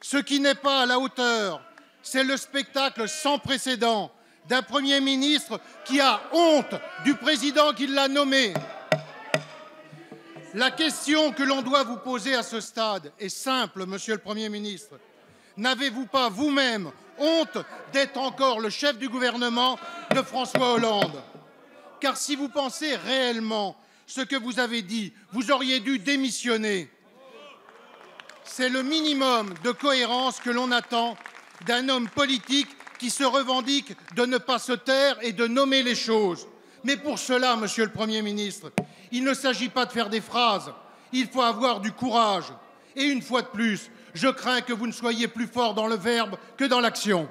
Ce qui n'est pas à la hauteur, c'est le spectacle sans précédent d'un Premier ministre qui a honte du président qui l'a nommé. La question que l'on doit vous poser à ce stade est simple, Monsieur le Premier ministre. N'avez-vous pas vous-même honte d'être encore le chef du gouvernement de François Hollande? Car si vous pensez réellement ce que vous avez dit, vous auriez dû démissionner. C'est le minimum de cohérence que l'on attend d'un homme politique qui se revendique de ne pas se taire et de nommer les choses. Mais pour cela, Monsieur le Premier ministre, il ne s'agit pas de faire des phrases, il faut avoir du courage. Et une fois de plus, je crains que vous ne soyez plus fort dans le verbe que dans l'action.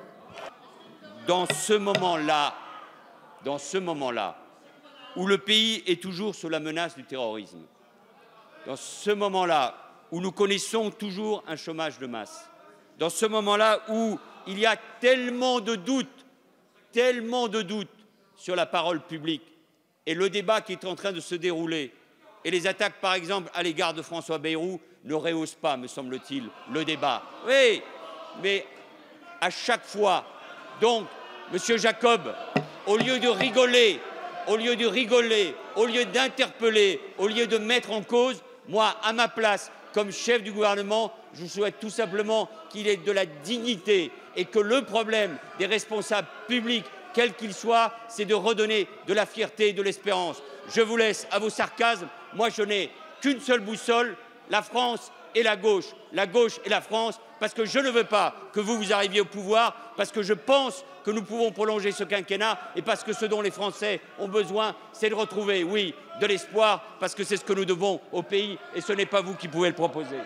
Dans ce moment-là, où le pays est toujours sous la menace du terrorisme, dans ce moment-là où nous connaissons toujours un chômage de masse, dans ce moment-là où il y a tellement de doutes sur la parole publique et le débat qui est en train de se dérouler, et les attaques, par exemple, à l'égard de François Bayrou ne rehaussent pas, me semble-t-il, le débat. Oui, mais à chaque fois, donc, Monsieur Jacob, au lieu de rigoler, au lieu d'interpeller, au lieu de mettre en cause, moi, à ma place, comme chef du gouvernement, je souhaite tout simplement qu'il ait de la dignité et que le problème des responsables publics, quels qu'ils soient, c'est de redonner de la fierté et de l'espérance. Je vous laisse à vos sarcasmes. Moi, je n'ai qu'une seule boussole, la France et la gauche et la France, parce que je ne veux pas que vous arriviez au pouvoir, parce que je pense que nous pouvons prolonger ce quinquennat et parce que ce dont les Français ont besoin, c'est de retrouver, oui, de l'espoir, parce que c'est ce que nous devons au pays et ce n'est pas vous qui pouvez le proposer.